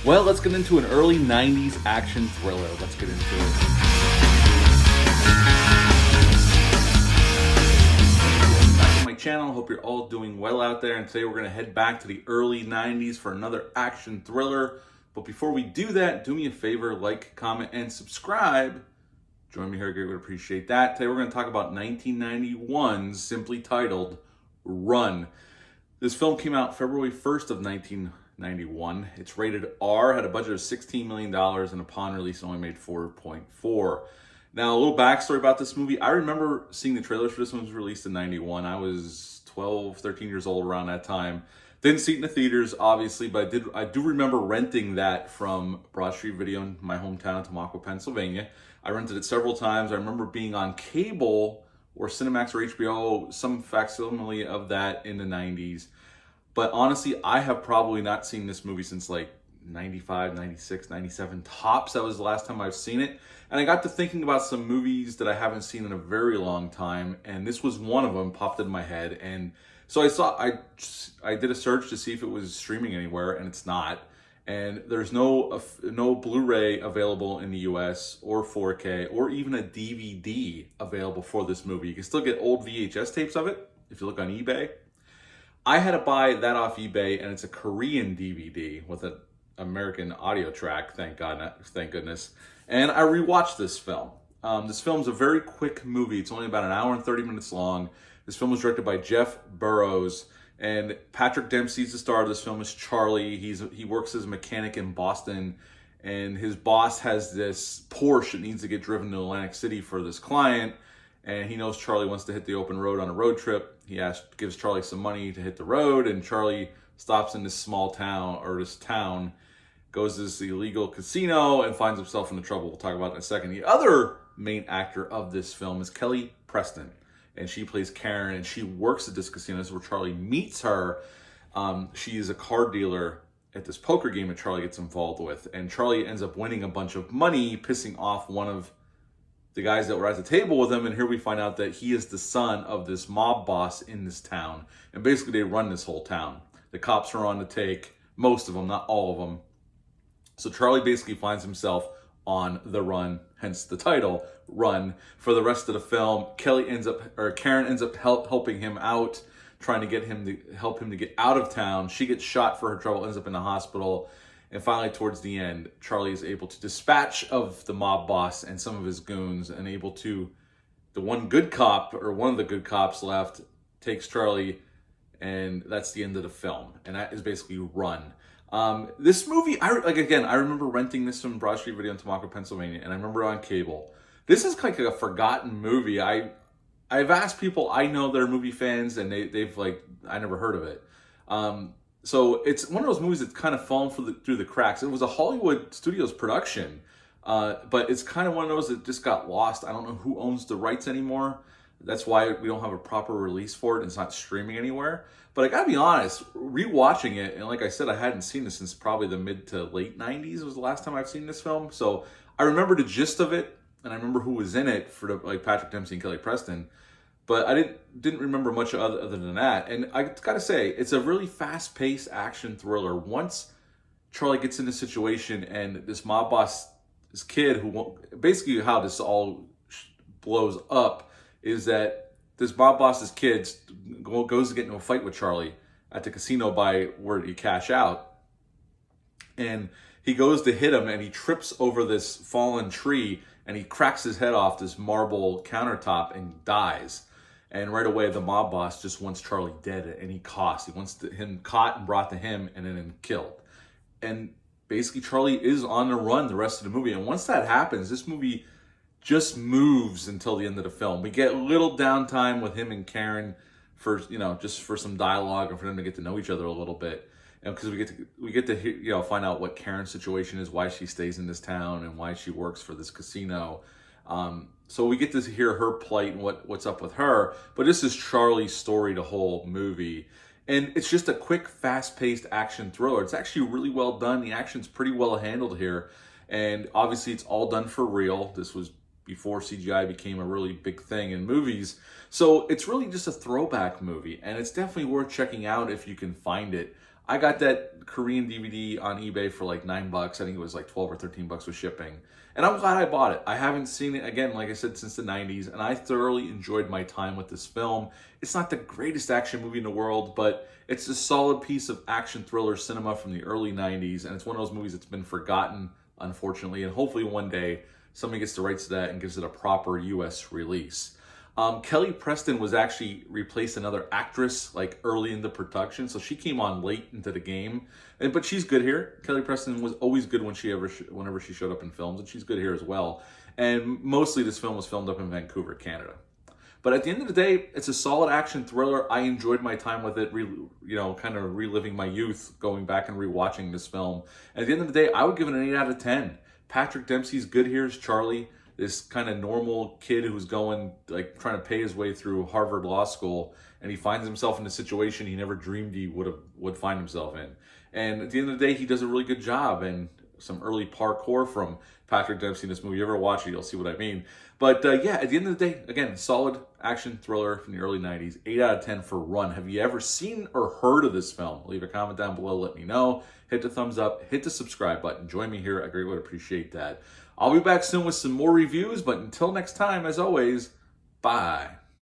Well, let's get into an early 90s action thriller. Let's get into it. Welcome back to my channel. Hope you're all doing well out there. And today we're going to head back to the early 90s for another action thriller. But before we do that, do me a favor, like, comment, and subscribe. Join me here, I would appreciate that. Today we're going to talk about 1991's simply titled Run. This film came out February 1st of 1991. It's rated R, had a budget of $16 million, and upon release only made 4.4. Now, a little backstory about this movie. I remember seeing the trailers for this one. Was released in 91. I was 12, 13 years old around that time. Didn't see it in the theaters, obviously, but I do remember renting that from Broad Street Video in my hometown of Tamaqua, Pennsylvania. I rented it several times. I remember being on cable or Cinemax or HBO, some facsimile of that in the 90s. But honestly, I have probably not seen this movie since like 95, 96, 97 tops. That was the last time I've seen it. And I got to thinking about some movies that I haven't seen in a very long time. And this was one of them, popped in my head. And so I did a search to see if it was streaming anywhere, and it's not. And there's no Blu-ray available in the US or 4K or even a DVD available for this movie. You can still get old VHS tapes of it if you look on eBay. I had to buy that off eBay, and it's a Korean DVD with an American audio track, thank goodness. And I rewatched this film. This film's a very quick movie. It's only about an hour and 30 minutes long. This film was directed by Jeff Burrows, and Patrick Dempsey's the star of this film as Charlie. He works as a mechanic in Boston, and his boss has this Porsche that needs to get driven to Atlantic City for this client, and he knows Charlie wants to hit the open road on a road trip. He gives Charlie some money to hit the road, and Charlie stops in this small town, or this town, goes to this illegal casino, and finds himself into trouble. We'll talk about it in a second. The other main actor of this film is Kelly Preston, and she plays Karen, and she works at this casino. This is where Charlie meets her. She is a card dealer at this poker game that Charlie gets involved with, and Charlie ends up winning a bunch of money, pissing off one of the guys that were at the table with him, and here we find out that he is the son of this mob boss in this town, and basically they run this whole town. The cops are on the take, most of them, not all of them. So Charlie basically finds himself on the run, hence the title, Run. For the rest of the film, Karen ends up helping him out, trying to help him to get out of town. She gets shot for her trouble, ends up in the hospital. And finally, towards the end, Charlie is able to dispatch of the mob boss and some of his goons, and the one of the good cops left takes Charlie, and that's the end of the film. And that is basically Run. This movie, I remember renting this from Broad Street Video in Tamaqua, Pennsylvania, and I remember it on cable. This is like a forgotten movie. I've asked people I know that are movie fans, and I never heard of it. So it's one of those movies that's kind of fallen through the cracks. It was a Hollywood Studios production, but it's kind of one of those that just got lost. I don't know who owns the rights anymore. That's why we don't have a proper release for it. It's not streaming anywhere. But I gotta be honest, rewatching it, and like I said, I hadn't seen this since probably the mid to late 90s was the last time I've seen this film. So I remember the gist of it, and I remember who was in it for Patrick Dempsey and Kelly Preston. But I didn't remember much other than that. And I gotta say, it's a really fast-paced action thriller. Once Charlie gets in the situation, and this mob boss, this kid basically how this all blows up is that this mob boss's kid goes to get into a fight with Charlie at the casino by where you cash out. And he goes to hit him, and he trips over this fallen tree, and he cracks his head off this marble countertop and dies. And right away, the mob boss just wants Charlie dead at any cost. He wants him caught and brought to him and then killed. And basically, Charlie is on the run the rest of the movie. And once that happens, this movie just moves until the end of the film. We get a little downtime with him and Karen just for some dialogue and for them to get to know each other a little bit. And because we get to find out what Karen's situation is, why she stays in this town, and why she works for this casino. So we get to hear her plight and what's up with her. But this is Charlie's story, the whole movie. And it's just a quick, fast-paced action thriller. It's actually really well done. The action's pretty well handled here. And obviously, it's all done for real. This was before CGI became a really big thing in movies. So it's really just a throwback movie. And it's definitely worth checking out if you can find it. I got that Korean DVD on eBay for like $9. I think it was like 12 or 13 bucks with shipping. And I'm glad I bought it. I haven't seen it, again, like I said, since the 90s, and I thoroughly enjoyed my time with this film. It's not the greatest action movie in the world, but it's a solid piece of action thriller cinema from the early 90s, and it's one of those movies that's been forgotten, unfortunately, and hopefully one day somebody gets the rights to that and gives it a proper US release. Kelly Preston was actually replaced another actress like early in the production, so she came on late into the game, but she's good here. Kelly Preston was always good whenever she showed up in films, and she's good here as well. And mostly this film was filmed up in Vancouver, Canada. But at the end of the day, it's a solid action thriller. I enjoyed my time with it, kind of reliving my youth, going back and rewatching this film. At the end of the day, I would give it an 8 out of 10. Patrick Dempsey's good here as Charlie, this kind of normal kid who's trying to pay his way through Harvard Law School, and he finds himself in a situation he never dreamed he would find himself in. And at the end of the day, he does a really good job, and some early parkour from Patrick Dempsey in this movie. You ever watch it, you'll see what I mean. But yeah, at the end of the day, again, solid action thriller from the early 90s, 8 out of 10 for Run. Have you ever seen or heard of this film? Leave a comment down below, let me know. Hit the thumbs up, hit the subscribe button. Join me here, I greatly would appreciate that. I'll be back soon with some more reviews, but until next time, as always, bye.